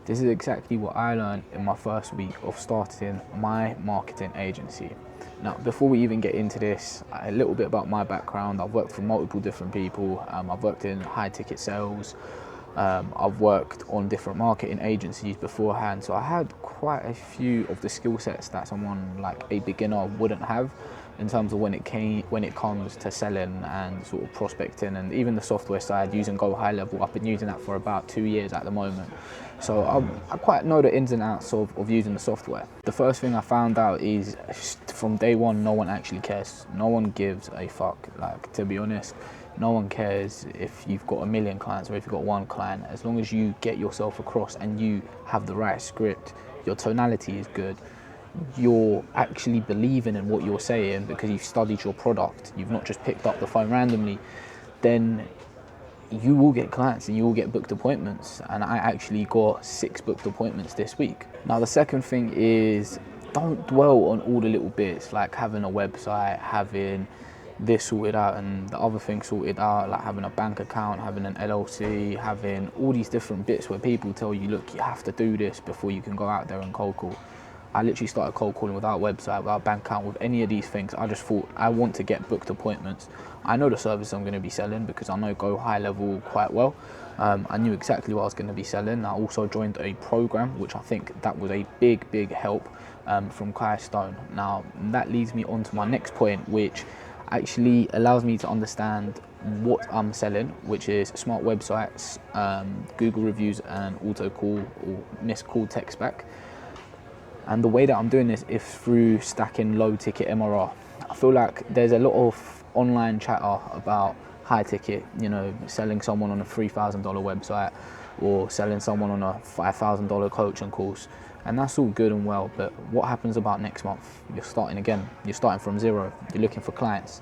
This is exactly what I learned in my first week of starting my marketing agency. Now, before we even get into this, a little bit about my background. I've worked for multiple different people. I've worked in high ticket sales. I've worked on different marketing agencies beforehand. So I had quite a few of the skill sets that someone like a beginner wouldn't have in terms of when it comes to selling and sort of prospecting, and even the software side, using Go High Level. I've been using that for about 2 years at the moment. So I quite know the ins and outs of using the software. The first thing I found out is from day one, no one actually cares. No one gives a fuck. Like, to be honest, no one cares if you've got a million clients or if you've got one client. As long as you get yourself across and you have the right script, your tonality is good, you're actually believing in what you're saying because you've studied your product, you've not just picked up the phone randomly, then you will get clients and you will get booked appointments. And I actually got 6 booked appointments this week. Now, the second thing is, don't dwell on all the little bits, like having a website, having this sorted out and the other thing sorted out, like having a bank account, having an LLC, having all these different bits where people tell you, look, you have to do this before you can go out there and cold call. I literally started cold calling without website, without bank account, with any of these things. I just thought, I want to get booked appointments. I know the service I'm going to be selling because I know Go High Level quite well. I knew exactly what I was going to be selling. I also joined a program, which I think that was a big help from Kai Stone. Now, that leads me on to my next point, which actually allows me to understand what I'm selling, which is smart websites, Google reviews, and auto call or missed call text back. And the way that I'm doing this is through stacking low ticket MRR. I feel like there's a lot of online chatter about high ticket, selling someone on a $3,000 website or selling someone on a $5,000 coaching course. And that's all good and well, but what happens about next month? You're starting again. You're starting from zero. You're looking for clients.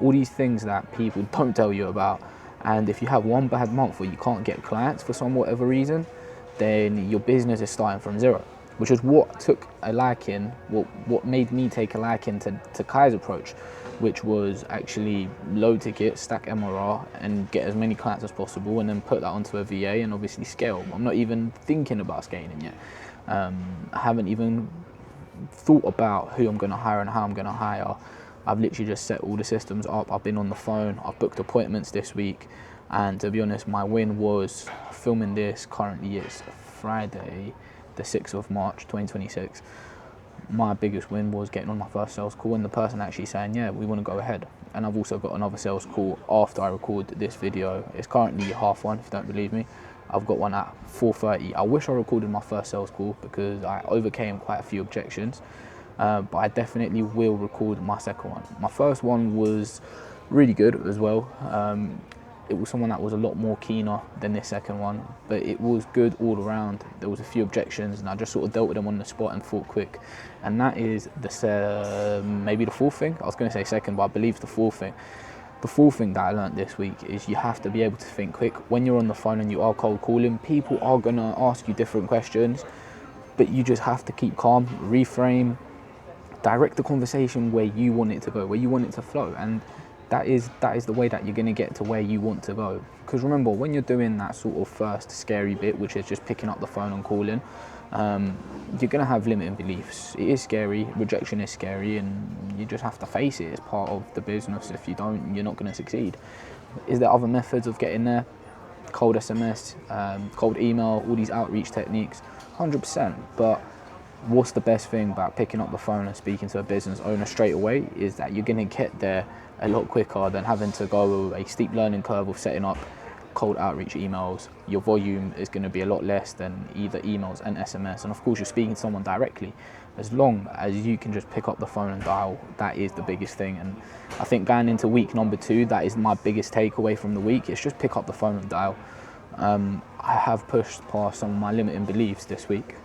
All these things that people don't tell you about. And if you have one bad month where you can't get clients for some whatever reason, then your business is starting from zero, which is what took a liking, what made me take a liking to Kai's approach, which was actually low ticket, stack MRR, and get as many clients as possible, and then put that onto a VA and obviously scale. I'm not even thinking about scaling yet. I haven't even thought about who I'm going to hire and how I'm going to hire. I've literally just set all the systems up. I've been on the phone. I've booked appointments this week. And to be honest, my win was filming this. Currently, it's Friday, the 6th of March, 2026. My biggest win was getting on my first sales call and the person actually saying, yeah, we want to go ahead. And I've also got another sales call after I record this video. It's currently 1:30, if you don't believe me. I've got one at 4:30. I wish I recorded my first sales call because I overcame quite a few objections, but I definitely will record my second one. My first one was really good as well. It was someone that was a lot more keener than this second one, but it was good all around. There was a few objections and I just sort of dealt with them on the spot and thought quick. And that is maybe the fourth thing. I was going to say second, but I believe the fourth thing. The fourth thing that I learned this week is you have to be able to think quick. When you're on the phone and you are cold calling, people are going to ask you different questions, but you just have to keep calm, reframe, direct the conversation where you want it to go, where you want it to flow. And that is the way that you're going to get to where you want to go. Because remember, when you're doing that sort of first scary bit, which is just picking up the phone and calling, you're going to have limiting beliefs. It is scary, rejection is scary, and you just have to face it. It's part of the business. If you don't, you're not going to succeed. Is there other methods of getting there? Cold SMS, cold email, all these outreach techniques, 100%. But what's the best thing about picking up the phone and speaking to a business owner straight away is that you're going to get there a lot quicker than having to go a steep learning curve of setting up cold outreach emails. Your volume is going to be a lot less than either emails and SMS. And of course, you're speaking to someone directly. As long as you can just pick up the phone and dial, that is the biggest thing. And I think going into week number 2, that is my biggest takeaway from the week. It's just pick up the phone and dial. I have pushed past some of my limiting beliefs this week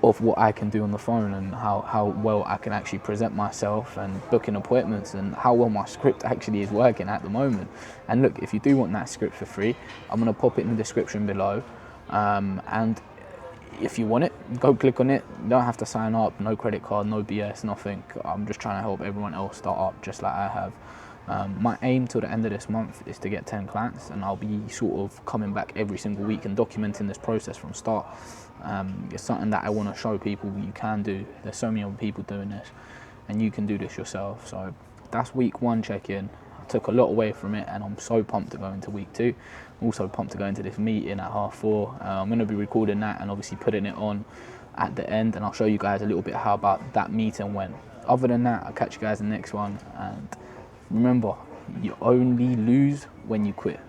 of what I can do on the phone and how well I can actually present myself and booking appointments and how well my script actually is working at the moment. And look, if you do want that script for free, I'm going to pop it in the description below. And if you want it, go click on it. You don't have to sign up, no credit card, no BS, nothing. I'm just trying to help everyone else start up just like I have. My aim till the end of this month is to get 10 clients, and I'll be sort of coming back every single week and documenting this process from start. It's something that I want to show people you can do. There's so many other people doing this, and you can do this yourself. So that's week 1 check-in. I took a lot away from it, and I'm so pumped to go into week 2. I'm also pumped to go into this meeting at 4:30. I'm going to be recording that and obviously putting it on at the end, and I'll show you guys a little bit how about that meeting went. Other than that, I'll catch you guys in the next one, and remember, you only lose when you quit.